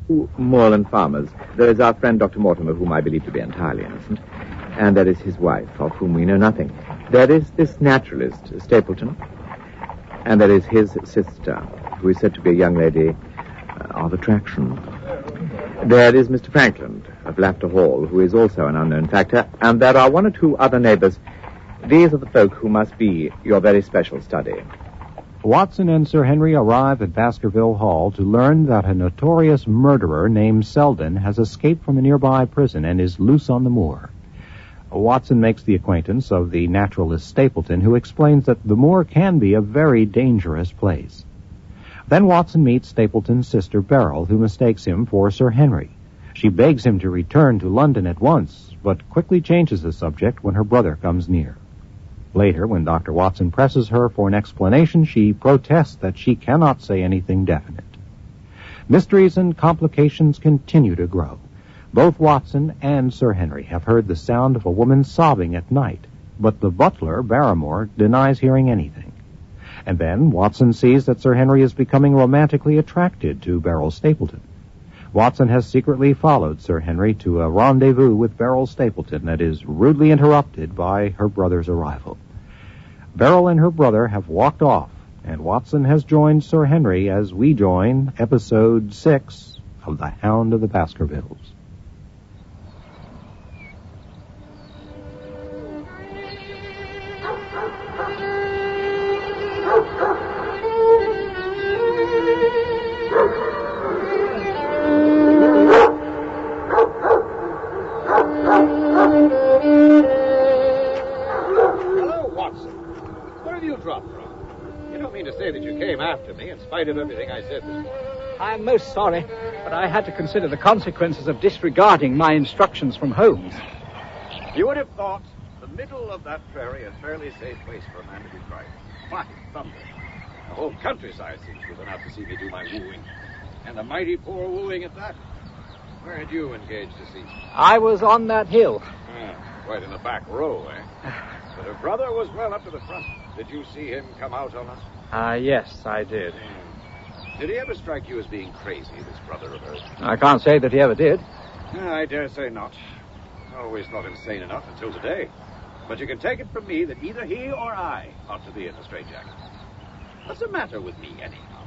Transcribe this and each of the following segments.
Moorland farmers. There is our friend Dr. Mortimer, whom I believe to be entirely innocent. And there is his wife, of whom we know nothing. There is this naturalist, Stapleton. And there is his sister, who is said to be a young lady of attraction. There is Mr. Frankland of Laughter Hall, who is also an unknown factor. And there are one or two other neighbors. These are the folk who must be your very special study. Watson and Sir Henry arrive at Baskerville Hall to learn that a notorious murderer named Selden has escaped from a nearby prison and is loose on the moor. Watson makes the acquaintance of the naturalist Stapleton, who explains that the moor can be a very dangerous place. Then Watson meets Stapleton's sister Beryl, who mistakes him for Sir Henry. She begs him to return to London at once, but quickly changes the subject when her brother comes near. Later, when Dr. Watson presses her for an explanation, she protests that she cannot say anything definite. Mysteries and complications continue to grow. Both Watson and Sir Henry have heard the sound of a woman sobbing at night, but the butler, Barrymore, denies hearing anything. And then Watson sees that Sir Henry is becoming romantically attracted to Beryl Stapleton. Watson has secretly followed Sir Henry to a rendezvous with Beryl Stapleton that is rudely interrupted by her brother's arrival. Beryl and her brother have walked off, and Watson has joined Sir Henry as we join Episode 6 of The Hound of the Baskervilles. In spite of everything I said this morning. I'm most sorry, but I had to consider the consequences of disregarding my instructions from Holmes. You would have thought the middle of that prairie a fairly safe place for a man to be driving. Why, thunder. The whole countryside seems to have been out to see me do my wooing. And a mighty poor wooing at that. Where had you engaged to see? I was on that hill. Quite in the back row, eh? But her brother was well up to the front. Did you see him come out on us? Yes, I did. Did he ever strike you as being crazy, this brother of hers? I can't say that he ever did. I dare say not. I always thought him sane enough until today. But you can take it from me that either he or I ought to be in the straitjacket. What's the matter with me, anyhow?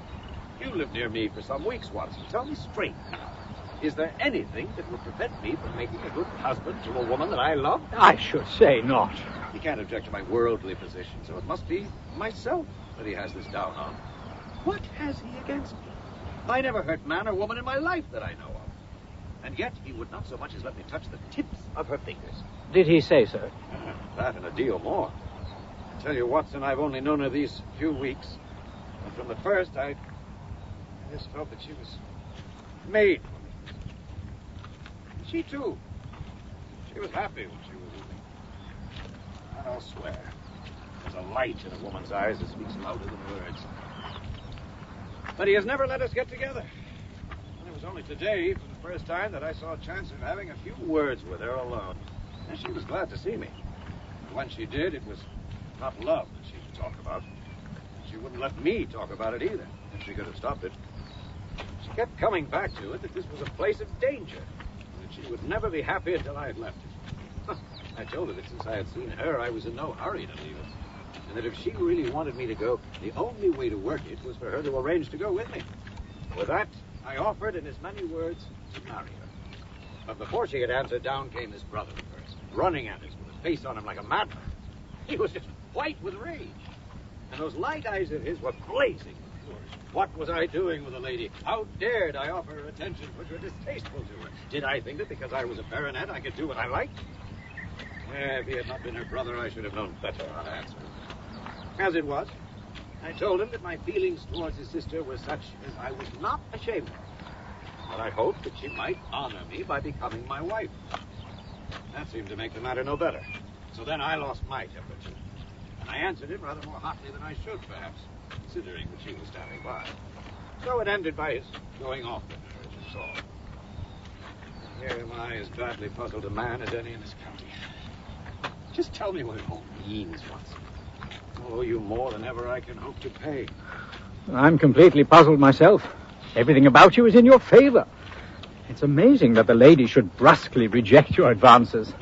You lived near me for some weeks, Watson. Tell me straight now. Is there anything that would prevent me from making a good husband to a woman that I love? I should say not. He can't object to my worldly position, so it must be myself that he has this down on. What has he against me? I never hurt man or woman in my life that I know of. And yet he would not so much as let me touch the tips of her fingers. Did he say so? That and a deal more. I tell you, Watson, I've only known her these few weeks. And from the first, I just felt that she was made for me. And she, too. She was happy when she was with me. And I'll swear, there's a light in a woman's eyes that speaks louder than words. But he has never let us get together. And it was only today, for the first time, that I saw a chance of having a few words with her alone. And she was glad to see me. And when she did, it was not love that she would talk about. She wouldn't let me talk about it either, if she could have stopped it. She kept coming back to it that this was a place of danger, and that she would never be happy until I had left it. I told her that since I had seen her, I was in no hurry to leave it. And that if she really wanted me to go, the only way to work it was for her to arrange to go with me. With that, I offered, in as many words, to marry her. But before she had answered, down came this brother of hers, running at us with his face on him like a madman. He was just white with rage. And those light eyes of his were blazing with fury. What was I doing with a lady? How dared I offer her attentions which were distasteful to her? Did I think that because I was a baronet I could do what I liked? If he had not been her brother, I should have known better how to answer him. As it was, I told him that my feelings towards his sister were such as I was not ashamed of. But I hoped that she might honor me by becoming my wife. That seemed to make the matter no better. So then I lost my temper, too. And I answered him rather more hotly than I should, perhaps, considering that she was standing by. So it ended by his going off with her, as you saw. And here am I, as badly puzzled a man as any in this county. Just tell me what it all means, Watson. I'll owe you more than ever I can hope to pay. I'm completely puzzled myself. Everything about you is in your favor. It's amazing that the lady should brusquely reject your advances.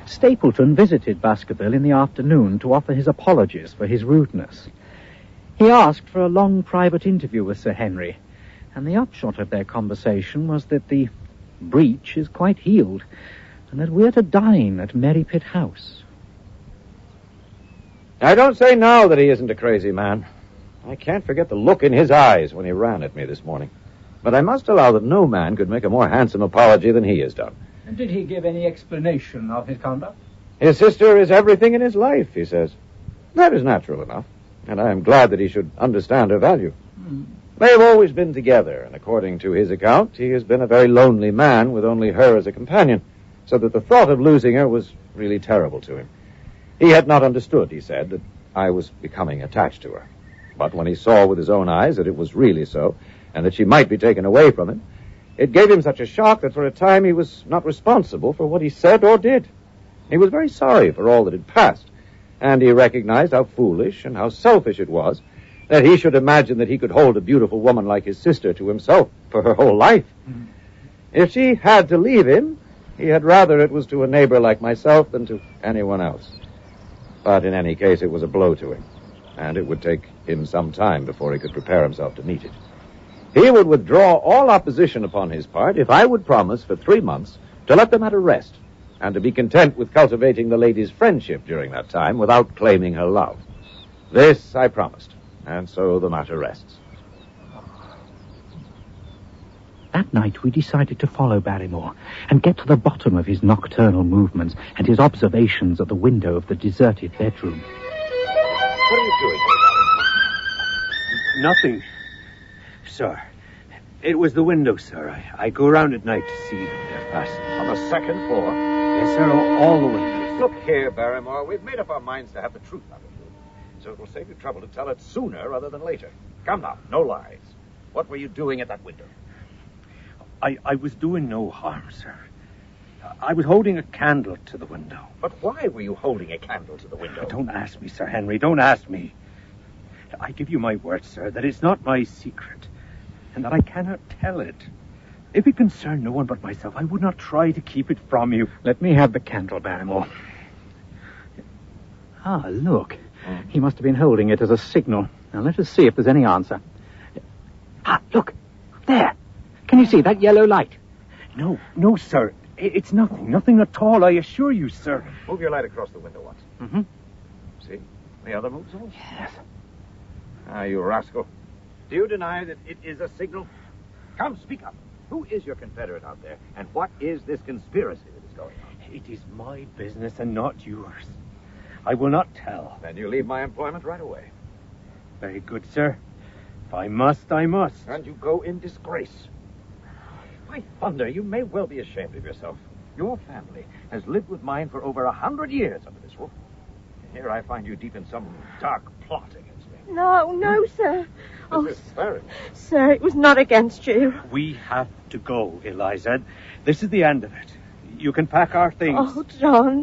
Stapleton visited Baskerville in the afternoon to offer his apologies for his rudeness. He asked for a long private interview with Sir Henry, and the upshot of their conversation was that the breach is quite healed, and that we're to dine at Merrypit House. I don't say now that he isn't a crazy man. I can't forget the look in his eyes when he ran at me this morning. But I must allow that no man could make a more handsome apology than he has done. And did he give any explanation of his conduct? His sister is everything in his life, he says. That is natural enough, and I am glad that he should understand her value. They have always been together, and according to his account, he has been a very lonely man with only her as a companion, so that the thought of losing her was really terrible to him. He had not understood, he said, that I was becoming attached to her. But when he saw with his own eyes that it was really so, and that she might be taken away from him, it gave him such a shock that for a time he was not responsible for what he said or did. He was very sorry for all that had passed, and he recognized how foolish and how selfish it was that he should imagine that he could hold a beautiful woman like his sister to himself for her whole life. If she had to leave him, he had rather it was to a neighbor like myself than to anyone else. But in any case, it was a blow to him, and it would take him some time before he could prepare himself to meet it. He would withdraw all opposition upon his part if I would promise for 3 months to let the matter rest, and to be content with cultivating the lady's friendship during that time without claiming her love. This I promised, and so the matter rests. That night we decided to follow Barrymore and get to the bottom of his nocturnal movements and his observations at the window of the deserted bedroom. What are you doing? Nothing, sir. It was the window, sir. I go around at night to see that they're fastened. On the second floor? Yes, sir, all the windows. Look here, Barrymore, we've made up our minds to have the truth out of you. So it will save you trouble to tell it sooner rather than later. Come now, no lies. What were you doing at that window? I was doing no harm, sir. I was holding a candle to the window. But why were you holding a candle to the window? Don't ask me, Sir Henry, don't ask me. I give you my word, sir, that it's not my secret, and that I cannot tell it. If it concerned no one but myself, I would not try to keep it from you. Let me have the candle, Barrymore. Ah, look. He must have been holding it as a signal. Now, let us see if there's any answer. Ah, look. There. Can you see that yellow light? No, sir. It's nothing at all, I assure you, sir. Move your light across the window, Watson. Mm-hmm. See? The other moves on? Yes. Ah, you rascal. Do you deny that it is a signal? Come, speak up. Who is your confederate out there, and what is this conspiracy that is going on? It is my business and not yours. I will not tell. Then you leave my employment right away. Very good, sir. If I must, I must. And you go in disgrace. My thunder, you may well be ashamed of yourself. Your family has lived with mine for over 100 years under this roof. Here I find you deep in some dark plot against me. No, sir. Mrs. Barrett. Sir, it was not against you. We have to go, Eliza. This is the end of it. You can pack our things. Oh,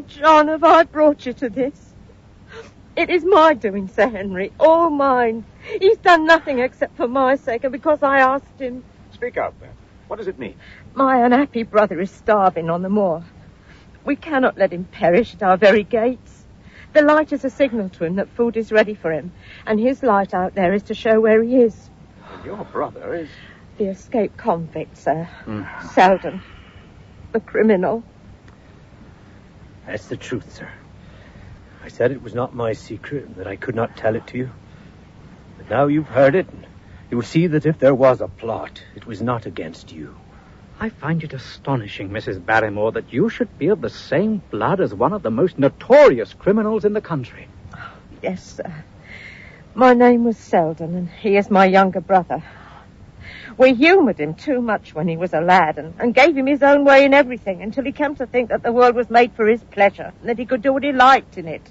John, have I brought you to this? It is my doing, Sir Henry, all mine. He's done nothing except for my sake and because I asked him. Speak out, then. What does it mean? My unhappy brother is starving on the moor. We cannot let him perish at our very gates. The light is a signal to him that food is ready for him, and his light out there is to show where he is. And your brother is... The escaped convict, sir. Selden. The criminal. That's the truth, sir. I said it was not my secret and that I could not tell it to you. But now you've heard it, and you will see that if there was a plot, it was not against you. I find it astonishing, Mrs. Barrymore, that you should be of the same blood as one of the most notorious criminals in the country. Yes, sir. My name was Selden, and he is my younger brother. We humoured him too much when he was a lad and gave him his own way in everything until he came to think that the world was made for his pleasure and that he could do what he liked in it.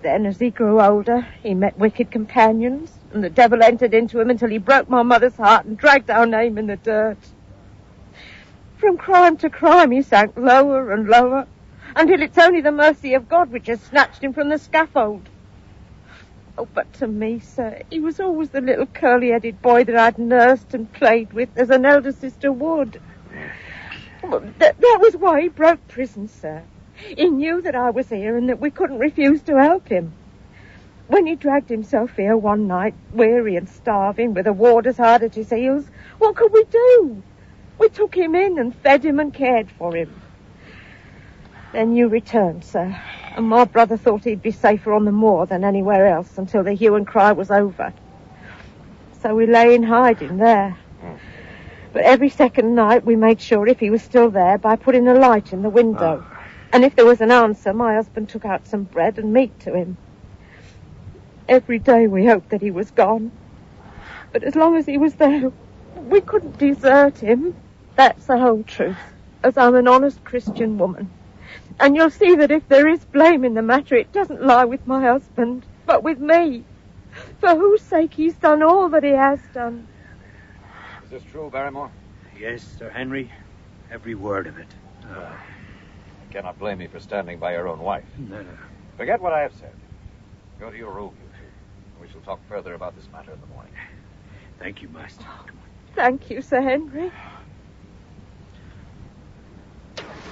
Then, as he grew older, he met wicked companions, and the devil entered into him until he broke my mother's heart and dragged our name in the dirt. From crime to crime, he sank lower and lower, until it's only the mercy of God which has snatched him from the scaffold. Oh, but to me, sir, he was always the little curly-headed boy that I'd nursed and played with as an elder sister would. Well, that was why he broke prison, sir. He knew that I was here and that we couldn't refuse to help him. When he dragged himself here one night, weary and starving, with the warders hard at his heels, what could we do? We took him in and fed him and cared for him. Then you returned, sir, and my brother thought he'd be safer on the moor than anywhere else until the hue and cry was over. So we lay in hiding there. But every second night we made sure if he was still there by putting a light in the window. And if there was an answer, my husband took out some bread and meat to him. Every day we hoped that he was gone. But as long as he was there, we couldn't desert him. That's the whole truth, as I'm an honest Christian woman. And you'll see that if there is blame in the matter, it doesn't lie with my husband, but with me, for whose sake he's done all that he has done. Is this true, Barrymore? Yes, Sir Henry. Every word of it. You cannot blame me for standing by your own wife. No. Forget what I have said. Go to your room, you two. We shall talk further about this matter in the morning. Thank you, Master. Thank you, Sir Henry.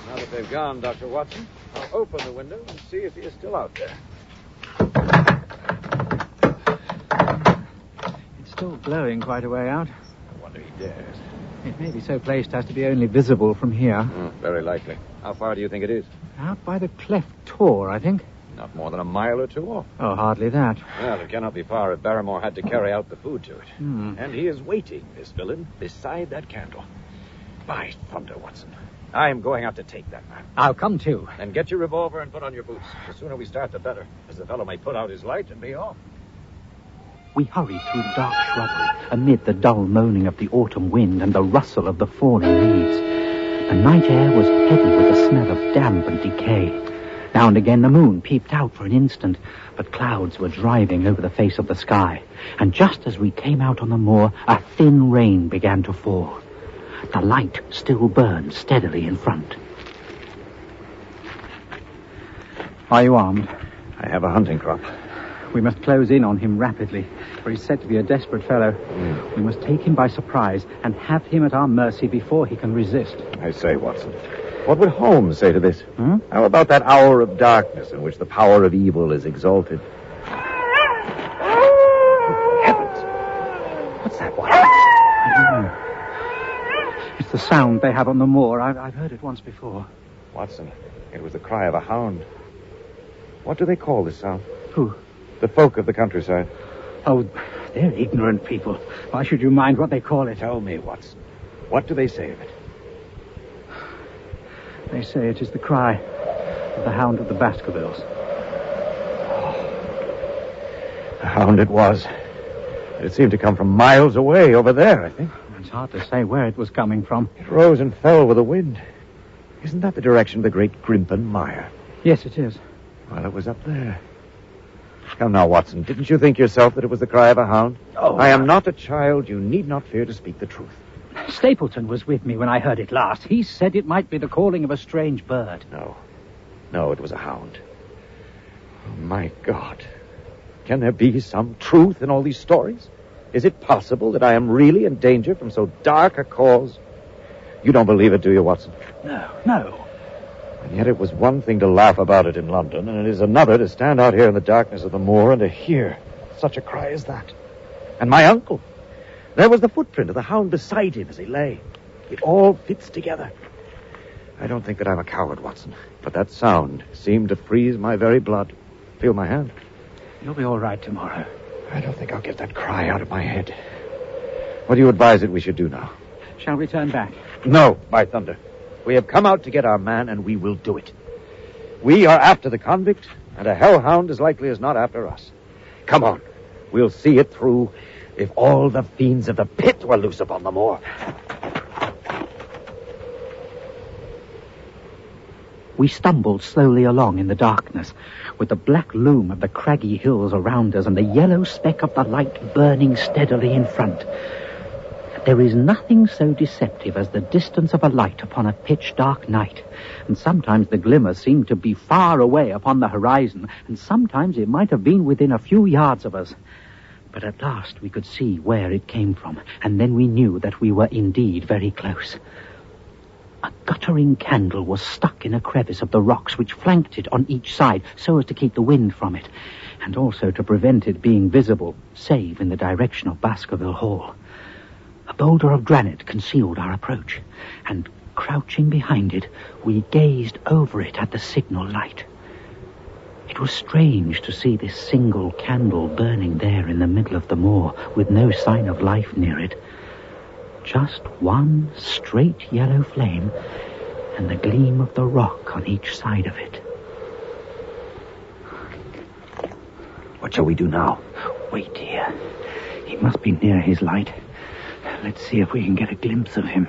Now that they've gone, Dr. Watson, I'll open the window and see if he is still out there. It's still glowing quite a way out. I wonder he dares. It may be so placed as to be only visible from here. Very likely. How far do you think it is? Out by the cleft tor, I think. Not more than a mile or two off. Oh, hardly that. Well, it cannot be far if Barrymore had to carry out the food to it. And he is waiting, this villain, beside that candle. By thunder, Watson. I am going out to take that man. I'll come too. Then get your revolver and put on your boots. The sooner we start, the better, as the fellow may put out his light and be off. We hurried through the dark shrubbery, amid the dull moaning of the autumn wind and the rustle of the falling leaves. The night air was heavy with the smell of damp and decay. Now and again the moon peeped out for an instant, but clouds were driving over the face of the sky. And just as we came out on the moor, a thin rain began to fall. The light still burned steadily in front. Are you armed? I have a hunting crop. We must close in on him rapidly, for he's said to be a desperate fellow. We must take him by surprise and have him at our mercy before he can resist. I say, Watson, what would Holmes say to this? How about that hour of darkness in which the power of evil is exalted? Heavens! What's that, Watson? I don't know. It's the sound they have on the moor. I've heard it once before. Watson, it was the cry of a hound. What do they call this sound? Who? The folk of the countryside. Oh, they're ignorant people. Why should you mind what they call it? Tell me, Watson. What do they say of it? They say it is the cry of the Hound of the Baskervilles. The hound it was. It seemed to come from miles away, over there, I think. It's hard to say where it was coming from. It rose and fell with the wind. Isn't that the direction of the great Grimpen Mire? Yes, it is. Well, it was up there. Come now, Watson, didn't you think yourself that it was the cry of a hound? Oh, I am not a child. You need not fear to speak the truth. Stapleton was with me when I heard it last. He said it might be the calling of a strange bird. No, it was a hound. Oh, my God. Can there be some truth in all these stories? Is it possible that I am really in danger from so dark a cause? You don't believe it, do you, Watson? No. And yet it was one thing to laugh about it in London, and it is another to stand out here in the darkness of the moor and to hear such a cry as that. And my uncle. There was the footprint of the hound beside him as he lay. It all fits together. I don't think that I'm a coward, Watson, but that sound seemed to freeze my very blood. Feel my hand. You'll be all right tomorrow. I don't think I'll get that cry out of my head. What do you advise that we should do now? Shall we turn back? No, by thunder. We have come out to get our man, and we will do it. We are after the convict, and a hellhound as likely as not after us. Come on. We'll see it through if all the fiends of the pit were loose upon the moor. We stumbled slowly along in the darkness, with the black loom of the craggy hills around us and the yellow speck of the light burning steadily in front. There is nothing so deceptive as the distance of a light upon a pitch-dark night, and sometimes the glimmer seemed to be far away upon the horizon, and sometimes it might have been within a few yards of us. But at last we could see where it came from, and then we knew that we were indeed very close. A guttering candle was stuck in a crevice of the rocks which flanked it on each side so as to keep the wind from it, and also to prevent it being visible, save in the direction of Baskerville Hall. A boulder of granite concealed our approach, and crouching behind it, we gazed over it at the signal light. It was strange to see this single candle burning there in the middle of the moor, with no sign of life near it. Just one straight yellow flame, and the gleam of the rock on each side of it. What shall we do now? Wait here. He must be near his light. Let's see if we can get a glimpse of him.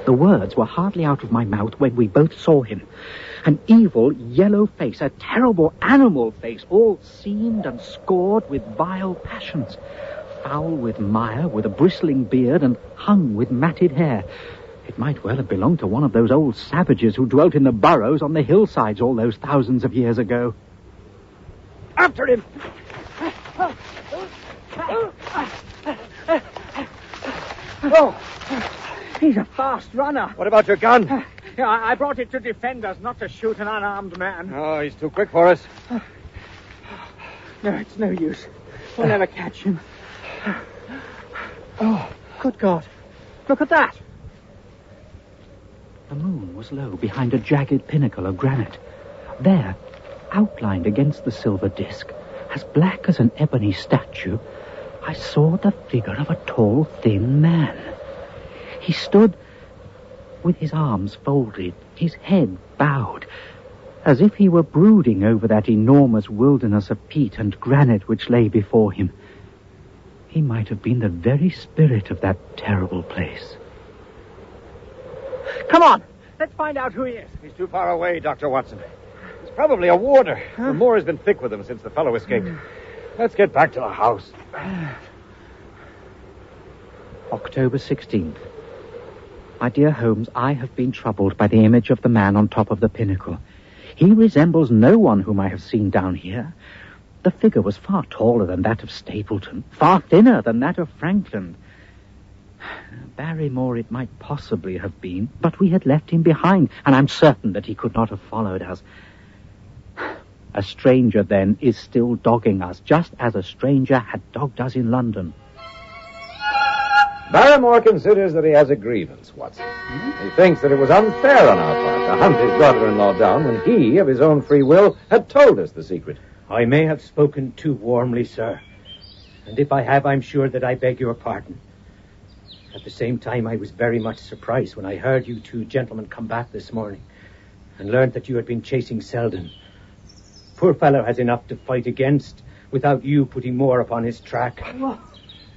The words were hardly out of my mouth when we both saw him. An evil yellow face, a terrible animal face, all seamed and scored with vile passions. Foul with mire, with a bristling beard, and hung with matted hair. It might well have belonged to one of those old savages who dwelt in the burrows on the hillsides all those thousands of years ago. After him! Oh, he's a fast runner. What about your gun? I brought it to defend us, not to shoot an unarmed man. Oh, he's too quick for us. No, it's no use. We'll never catch him. Oh, good God. Look at that. The moon was low behind a jagged pinnacle of granite. There, outlined against the silver disk, as black as an ebony statue, I saw the figure of a tall, thin man. He stood with his arms folded, his head bowed, as if he were brooding over that enormous wilderness of peat and granite which lay before him. He might have been the very spirit of that terrible place. Come on, let's find out who he is. He's too far away, Dr. Watson. He's probably a warder. The moor has been thick with him since the fellow escaped. Let's get back to the house. October 16th. My dear Holmes, I have been troubled by the image of the man on top of the pinnacle. He resembles no one whom I have seen down here. The figure was far taller than that of Stapleton, far thinner than that of Franklin. Barrymore it might possibly have been, but we had left him behind, and I'm certain that he could not have followed us. A stranger, then, is still dogging us, just as a stranger had dogged us in London. Barrymore considers that he has a grievance, Watson. He thinks that it was unfair on our part to hunt his brother-in-law down when he, of his own free will, had told us the secret. I may have spoken too warmly, sir. And if I have, I'm sure that I beg your pardon. At the same time, I was very much surprised when I heard you two gentlemen come back this morning and learned that you had been chasing Selden. Poor fellow has enough to fight against without you putting more upon his track.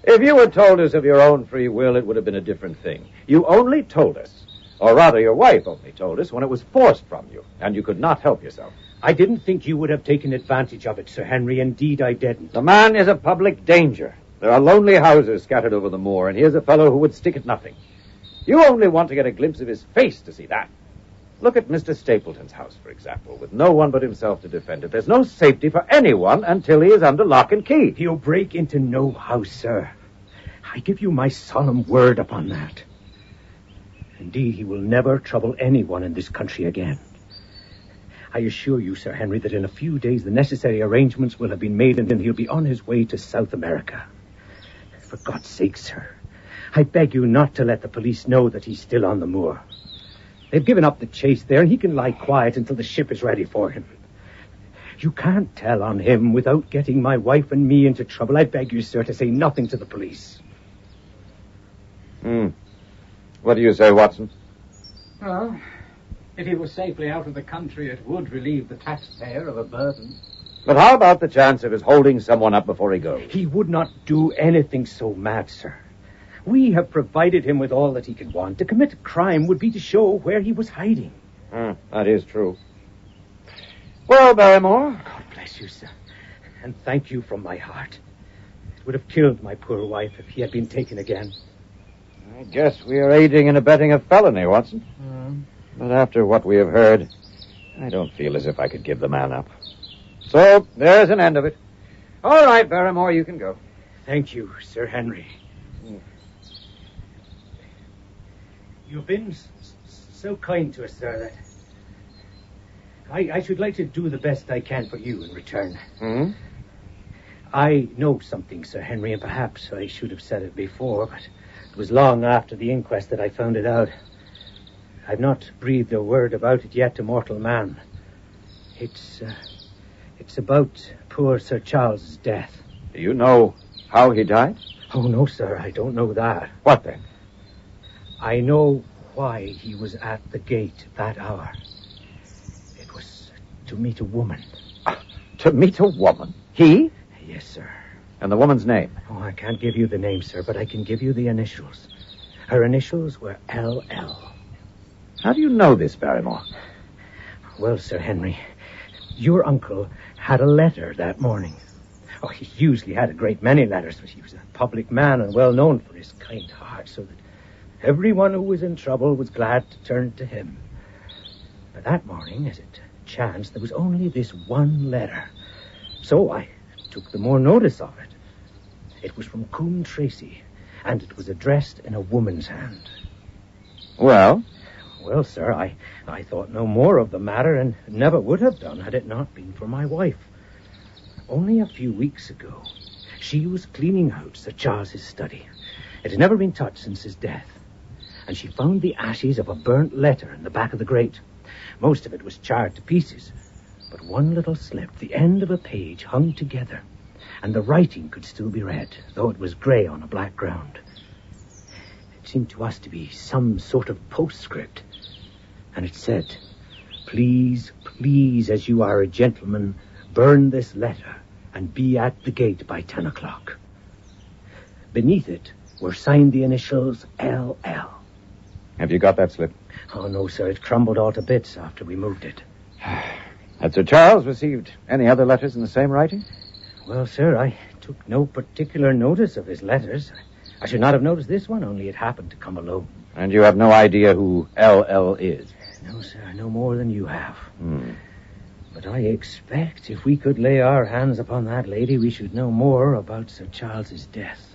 If you had told us of your own free will, it would have been a different thing. You only told us, or rather your wife only told us, when it was forced from you, and you could not help yourself. I didn't think you would have taken advantage of it, Sir Henry. Indeed, I didn't. The man is a public danger. There are lonely houses scattered over the moor, and here's a fellow who would stick at nothing. You only want to get a glimpse of his face to see that. Look at Mr. Stapleton's house, for example, with no one but himself to defend it. There's no safety for anyone until he is under lock and key. He'll break into no house, sir. I give you my solemn word upon that. Indeed, he will never trouble anyone in this country again. I assure you, Sir Henry, that in a few days the necessary arrangements will have been made and then he'll be on his way to South America. For God's sake, sir, I beg you not to let the police know that he's still on the moor. They've given up the chase there and he can lie quiet until the ship is ready for him. You can't tell on him without getting my wife and me into trouble. I beg you, sir, to say nothing to the police. What do you say, Watson? Well, if he was safely out of the country, it would relieve the taxpayer of a burden. But how about the chance of his holding someone up before he goes? He would not do anything so mad, sir. We have provided him with all that he could want. To commit a crime would be to show where he was hiding. That is true. Well, Barrymore. God bless you, sir. And thank you from my heart. would have killed my poor wife if he had been taken again. I guess we are aiding and abetting a felony, Watson. But after what we have heard, I don't feel as if I could give the man up. So, there's an end of it. All right, Barrymore, you can go. Thank you, Sir Henry. You've been so kind to us, sir, that I should like to do the best I can for you in return. I know something, Sir Henry, and perhaps I should have said it before, but it was long after the inquest that I found it out. I've not breathed a word about it yet to mortal man. It's about poor Sir Charles's death. Do you know how he died? Oh, no, sir, I don't know that. What then? I know why he was at the gate that hour. It was to meet a woman. To meet a woman? He? Yes, sir. And the woman's name? Oh, I can't give you the name, sir, but I can give you the initials. Her initials were L.L. How do you know this, Barrymore? Well, Sir Henry, your uncle had a letter that morning. Oh, he usually had a great many letters, but he was a public man and well known for his kind heart, so that everyone who was in trouble was glad to turn to him. But that morning, as it chanced, there was only this one letter. So I took the more notice of it. It was from Coombe Tracy, and it was addressed in a woman's hand. Well? Well, sir, I thought no more of the matter, and never would have done had it not been for my wife. Only a few weeks ago, she was cleaning out Sir Charles's study. It had never been touched since his death. And she found the ashes of a burnt letter in the back of the grate. Most of it was charred to pieces, but one little slip, the end of a page, hung together, and the writing could still be read, though it was grey on a black ground. It seemed to us to be some sort of postscript, and it said, "Please, please, as you are a gentleman, burn this letter and be at the gate by 10 o'clock. Beneath it were signed the initials L.L. Have you got that slip? Oh, no, sir. It crumbled all to bits after we moved it. Had Sir Charles received any other letters in the same writing? Well, sir, I took no particular notice of his letters. I should not have noticed this one, only it happened to come alone. And you have no idea who L.L. is? No, sir, no more than you have. But I expect if we could lay our hands upon that lady, we should know more about Sir Charles's death.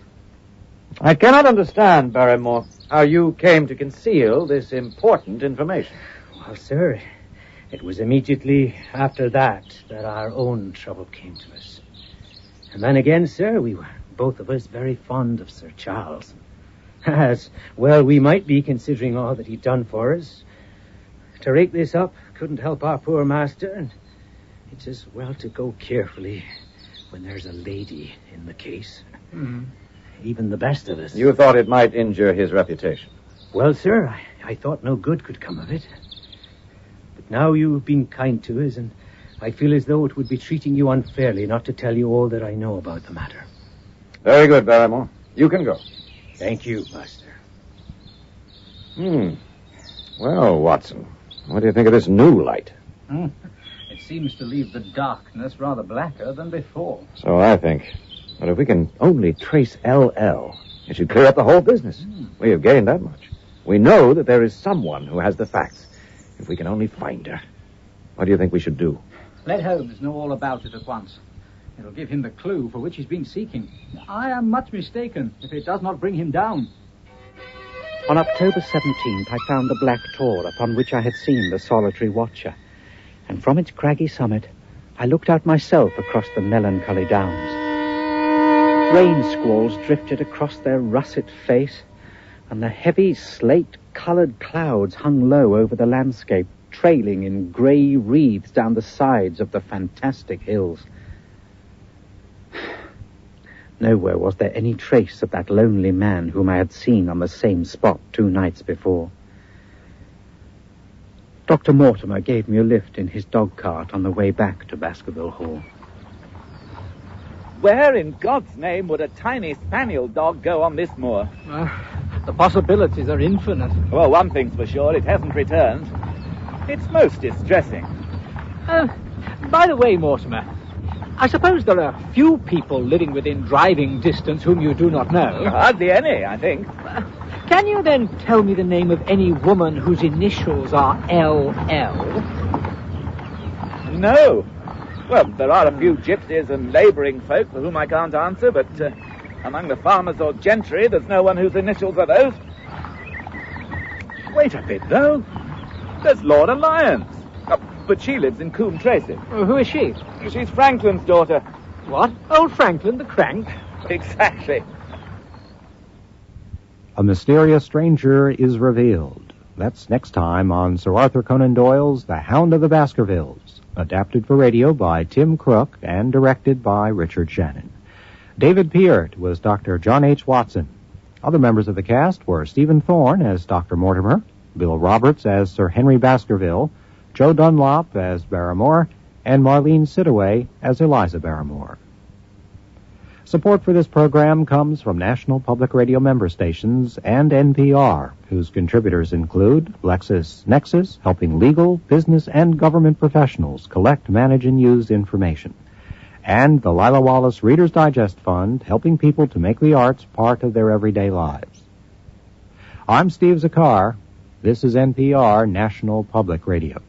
I cannot understand, Barrymore, how you came to conceal this important information. Well, sir, it was immediately after that our own trouble came to us. And then again, sir, we were both of us very fond of Sir Charles. As well we might be, considering all that he'd done for us. To rake this up couldn't help our poor master, and it's as well to go carefully when there's a lady in the case. Even the best of us. You thought it might injure his reputation? Well, sir, I thought no good could come of it. But now you've been kind to us, and I feel as though it would be treating you unfairly not to tell you all that I know about the matter. Very good, Barrymore. You can go. Thank you, master. Well, Watson, what do you think of this new light? It seems to leave the darkness rather blacker than before. So I think. But if we can only trace L.L., it should clear up the whole business. We have gained that much. We know that there is someone who has the facts. If we can only find her. What do you think we should do? Let Holmes know all about it at once. It'll give him the clue for which he's been seeking. I am much mistaken if it does not bring him down. On October 17th, I found the Black Tor upon which I had seen the solitary watcher. And from its craggy summit, I looked out myself across the melancholy downs. Rain squalls drifted across their russet face, and the heavy slate-coloured clouds hung low over the landscape, trailing in grey wreaths down the sides of the fantastic hills. Nowhere was there any trace of that lonely man whom I had seen on the same spot 2 nights before. Dr. Mortimer gave me a lift in his dog-cart on the way back to Baskerville Hall. Where in God's name would a tiny spaniel dog go on this moor? The possibilities are infinite. Well, one thing's for sure, it hasn't returned. It's most distressing. By the way, Mortimer, I suppose there are few people living within driving distance whom you do not know. Hardly any, I think. Can you then tell me the name of any woman whose initials are LL? No. Well, there are a few gypsies and labouring folk for whom I can't answer, but among the farmers or gentry, there's no one whose initials are those. Wait a bit, though. There's Laura Lyons. Oh, but she lives in Coombe Tracy. Who is she? She's Franklin's daughter. What? Old Franklin the crank? Exactly. A mysterious stranger is revealed. That's next time on Sir Arthur Conan Doyle's The Hound of the Baskervilles, adapted for radio by Tim Crook and directed by Richard Shannon. David Peart was Dr. John H. Watson. Other members of the cast were Stephen Thorne as Dr. Mortimer, Bill Roberts as Sir Henry Baskerville, Joe Dunlop as Barrymore, and Marlene Sidaway as Eliza Barrymore. Support for this program comes from National Public Radio member stations and NPR, whose contributors include LexisNexis, helping legal, business, and government professionals collect, manage, and use information, and the Lila Wallace Reader's Digest Fund, helping people to make the arts part of their everyday lives. I'm Steve Zakar. This is NPR, National Public Radio.